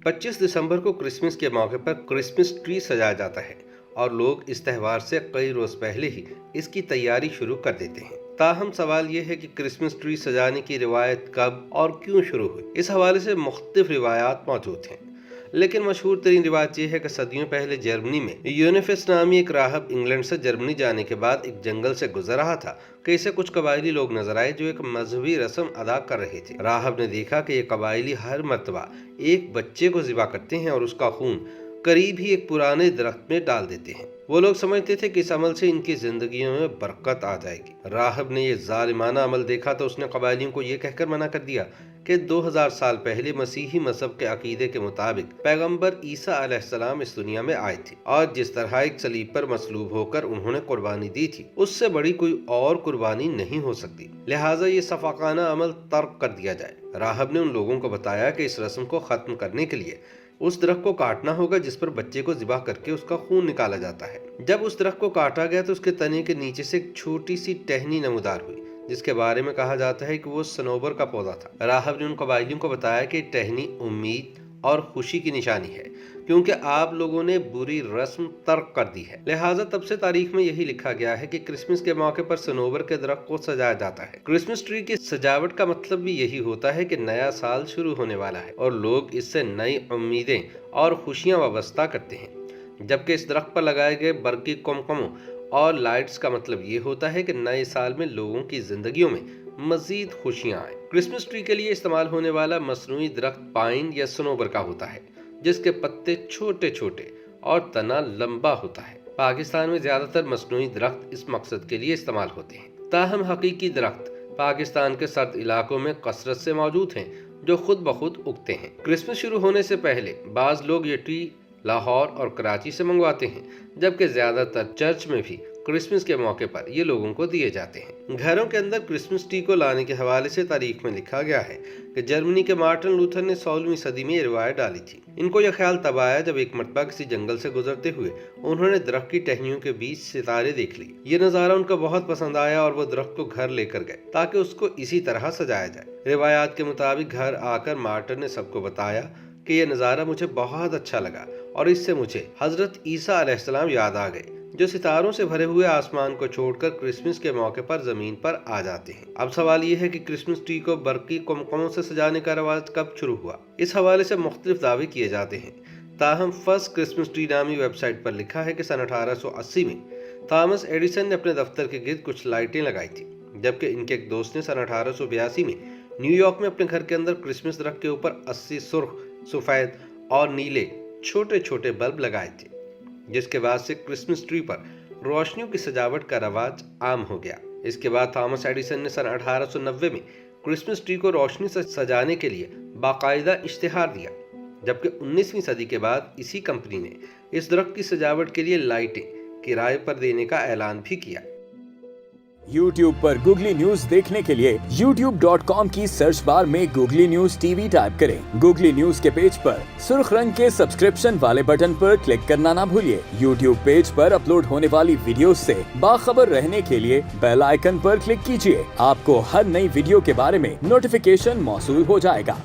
25 दिसंबर को क्रिसमस के मौके पर क्रिसमस ट्री सजाया जाता है और लोग इस त्यौहार से कई रोज पहले ही इसकी तैयारी शुरू कर देते हैं। ताहम सवाल ये है कि क्रिसमस ट्री सजाने की रिवायत कब और क्यों शुरू हुई। इस हवाले से मुख्तलिफ रिवायात मौजूद हैं, लेकिन मशहूर तरीन रिवायत यह है कि सदियों पहले जर्मनी में यूनिफेस नामी एक राहब इंग्लैंड से जर्मनी जाने के बाद एक जंगल से गुजर रहा था कि इसे कुछ कबायली लोग नजर आए जो एक मजहबी रस्म अदा कर रहे थे। राहब ने देखा कि ये कबायली हर मर्तबा एक बच्चे को ज़िबा करते हैं और उसका खून करीब ही एक पुराने दरख्त में डाल देते हैं। वो लोग समझते थे कि इस अमल से इनकी जिंदगियों में बरकत आ जाएगी। राहब ने ये जालिमाना अमल देखा तो उसने कबायलियों को ये कहकर मना कर दिया कि 2000 साल पहले मसीही मजहब के अकीदे के मुताबिक पैगंबर ईसा अलैहिस्सलाम इस दुनिया में आए थे और जिस तरह एक सलीब पर मसलूब होकर उन्होंने कुर्बानी दी थी, उससे बड़ी कोई और कुर्बानी नहीं हो सकती, लिहाजा ये सफाकाना अमल तर्क कर दिया जाए। राहब ने उन लोगों को बताया कि इस रस्म को खत्म करने के लिए उस दरख्त को काटना होगा जिस पर बच्चे को ज़िबा करके उसका खून निकाला जाता है। जब उस दरख्त को काटा गया तो उसके तने के नीचे से एक छोटी सी टहनी नमूदार हुई जिसके बारे में कहा जाता है कि वो सनोबर का पौधा था। राहब ने उन कबायलियों को बताया कि टहनी उम्मीद और खुशी की निशानी है क्योंकि आप लोगों ने बुरी रस्म तर्क कर दी है। लिहाजा तब से तारीख में यही लिखा गया है कि क्रिसमस के मौके पर सनोबर के दरख्त को सजाया जाता है। क्रिसमस ट्री की सजावट का मतलब भी यही होता है कि नया साल शुरू होने वाला है और लोग इससे नई उम्मीदें और खुशियां वाबस्ता करते हैं, जबकि इस दरख्त पर लगाए गए बरकी कुमकुमों और लाइट्स का मतलब ये होता है कि नए साल में लोगों की जिंदगियों में मजीद खुशियां आए। क्रिसमस ट्री के लिए इस्तेमाल होने वाला मसनूई दरख्त पाइन या सनोबर का होता है जिसके पत्ते छोटे छोटे और तना लंबा होता है। पाकिस्तान में ज्यादातर मसनूई दरख्त इस मकसद के लिए इस्तेमाल होते हैं, ताहम हकीकी दरख्त पाकिस्तान के सर्द इलाकों में कसरत से मौजूद हैं जो खुद ब खुद उगते हैं। क्रिसमस शुरू होने से पहले बाज लोग ये ट्री लाहौर और कराची से मंगवाते हैं, जबकि ज्यादातर चर्च में भी क्रिसमस के मौके पर ये लोगों को दिए जाते हैं। घरों के अंदर क्रिसमस ट्री को लाने के हवाले से तारीख में लिखा गया है कि जर्मनी के मार्टिन लूथर ने 16वीं सदी में ये रिवायत डाली थी। इनको यह ख्याल तब आया जब एक मरतबा किसी जंगल से गुजरते हुए उन्होंने दरख्त की टहनियों के बीच सितारे देख लिए। ये नज़ारा उनको बहुत पसंद आया और वो दरख्त को घर लेकर गए ताकि उसको इसी तरह सजाया जाए। रिवायात के मुताबिक घर आकर मार्टिन ने सबको बताया कि यह नज़ारा मुझे बहुत अच्छा लगा और इससे मुझे हजरत ईसा अलैहिस्सलाम याद आ गए जो सितारों से भरे हुए आसमान को छोड़कर क्रिसमस के मौके पर जमीन पर आ जाते हैं। अब सवाल ये है कि क्रिसमस ट्री को बरकी कुमकुमों से सजाने का रवाज कब शुरू हुआ। इस हवाले से मुख्तलिफ दावे किए जाते हैं, ताहम फर्स्ट क्रिसमस ट्री नामी वेबसाइट पर लिखा है कि सन 1880 में थॉमस एडिसन ने अपने दफ्तर के गिर्द कुछ लाइटें लगाई थी, जबकि इनके एक दोस्त ने सन 1882 में न्यूयॉर्क में अपने घर के अंदर क्रिसमस दरख्त के ऊपर 80 सुर्ख, सफेद और नीले छोटे छोटे बल्ब लगाए थे, जिसके बाद से क्रिसमस ट्री पर रोशनियों की सजावट का रवाज आम हो गया। इसके बाद थॉमस एडिसन ने सन 1890 में क्रिसमस ट्री को रोशनी से सजाने के लिए बाकायदा इश्तिहार दिया, जबकि 19वीं सदी के बाद इसी कंपनी ने इस दरख्त की सजावट के लिए लाइटें किराए पर देने का ऐलान भी किया। YouTube पर गूगली न्यूज देखने के लिए youtube.com की सर्च बार में गूगली न्यूज टीवी टाइप करें। गूगली न्यूज के पेज पर सुर्ख रंग के सब्सक्रिप्शन वाले बटन पर क्लिक करना ना भूलिए। YouTube पेज पर अपलोड होने वाली वीडियो से बाखबर रहने के लिए बेल आइकन पर क्लिक कीजिए। आपको हर नई वीडियो के बारे में नोटिफिकेशन मौसूल हो जाएगा।